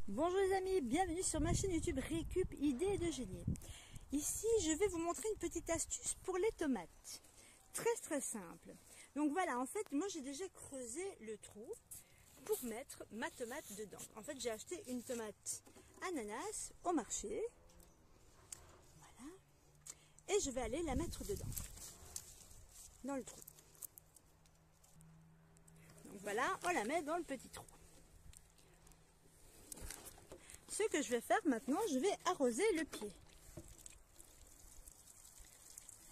Bonjour les amis, bienvenue sur ma chaîne YouTube Récup Idées de Génie. Ici, je vais vous montrer une petite astuce pour les tomates. Très simple. Donc voilà, en fait, moi j'ai déjà creusé le trou pour mettre ma tomate dedans. En fait, j'ai acheté une tomate ananas au marché. Voilà. Et je vais aller la mettre dedans, dans le trou. Donc voilà, on la met dans le petit trou. Ce que je vais faire maintenant, je vais arroser le pied.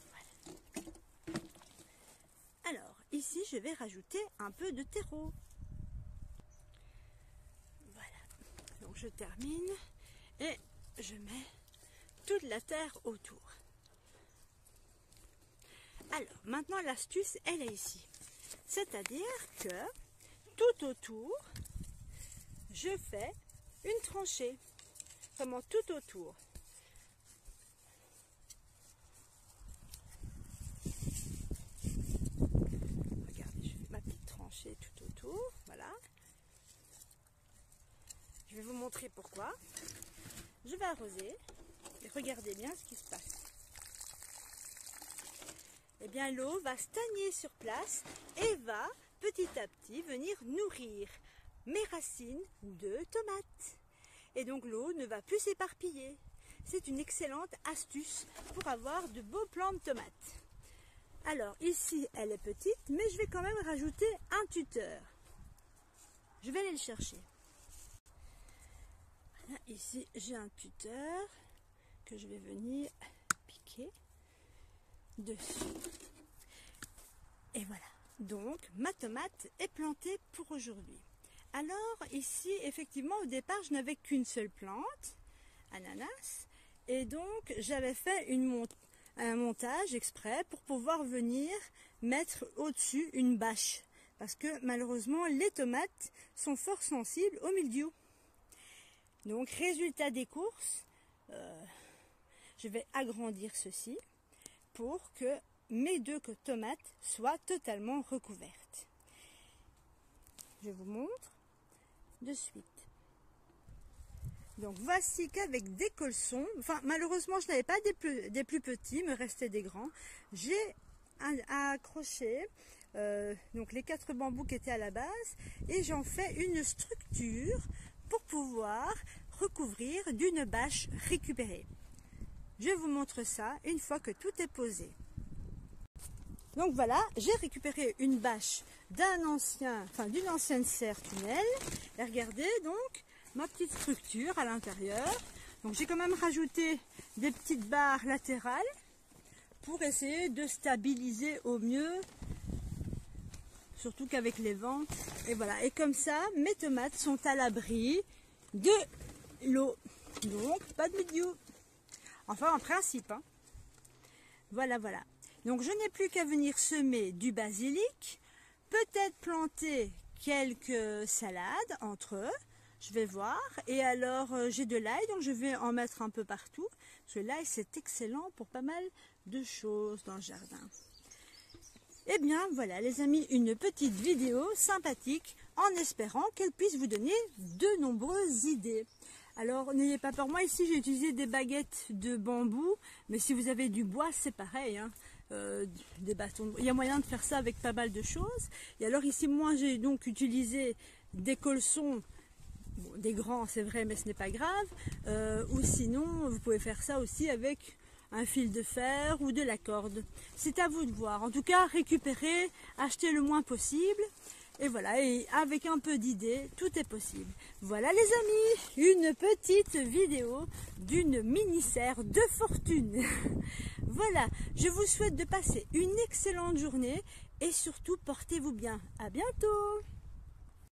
Voilà. Alors, ici, je vais rajouter un peu de terreau. Voilà. Donc, je termine et je mets toute la terre autour. Alors, maintenant, l'astuce, elle est ici. C'est-à-dire que tout autour, je fais une tranchée, vraiment tout autour. Regardez, je fais ma petite tranchée tout autour, voilà. Je vais vous montrer pourquoi. Je vais arroser et regardez bien ce qui se passe. Eh bien, l'eau va stagner sur place et va petit à petit venir nourrir mes racines de tomates. Et donc l'eau ne va plus s'éparpiller. C'est une excellente astuce pour avoir de beaux plants de tomates. Alors ici elle est petite, mais je vais quand même rajouter un tuteur. Je vais aller le chercher. Voilà, ici j'ai un tuteur que je vais venir piquer dessus. Et voilà. Donc ma tomate est plantée pour aujourd'hui. Alors ici, effectivement, au départ, je n'avais qu'une seule plante, ananas, et donc j'avais fait un montage exprès pour pouvoir venir mettre au-dessus une bâche, parce que malheureusement, les tomates sont fort sensibles au mildiou. Donc, résultat des courses, je vais agrandir ceci pour que mes deux tomates soient totalement recouvertes. Je vous montre de suite. Donc voici qu'avec des colsons, enfin malheureusement je n'avais pas des plus petits, il me restait des grands, j'ai accroché donc les 4 bambous qui étaient à la base et j'en fais une structure pour pouvoir recouvrir d'une bâche récupérée. Je vous montre ça une fois que tout est posé. Donc voilà, j'ai récupéré une bâche d'une ancienne serre tunnel. Et regardez donc ma petite structure à l'intérieur. Donc j'ai quand même rajouté des petites barres latérales pour essayer de stabiliser au mieux, surtout qu'avec les vents. Et voilà, et comme ça, mes tomates sont à l'abri de l'eau. Donc pas de mildiou. Enfin en principe. Hein. Voilà. Donc je n'ai plus qu'à venir semer du basilic, peut-être planter quelques salades entre eux, je vais voir. Et alors j'ai de l'ail, donc je vais en mettre un peu partout, parce que l'ail c'est excellent pour pas mal de choses dans le jardin. Eh bien voilà les amis, une petite vidéo sympathique en espérant qu'elle puisse vous donner de nombreuses idées. Alors n'ayez pas peur, moi ici j'ai utilisé des baguettes de bambou, mais si vous avez du bois c'est pareil, hein. Des bâtons. Il y a moyen de faire ça avec pas mal de choses. Et alors ici moi j'ai donc utilisé des colsons, bon, des grands c'est vrai mais ce n'est pas grave, ou sinon vous pouvez faire ça aussi avec un fil de fer ou de la corde. C'est à vous de voir. En tout cas récupérer, acheter le moins possible. Et voilà, et avec un peu d'idées, tout est possible. Voilà les amis, une petite vidéo d'une mini-serre de fortune. Voilà, je vous souhaite de passer une excellente journée et surtout portez-vous bien. À bientôt.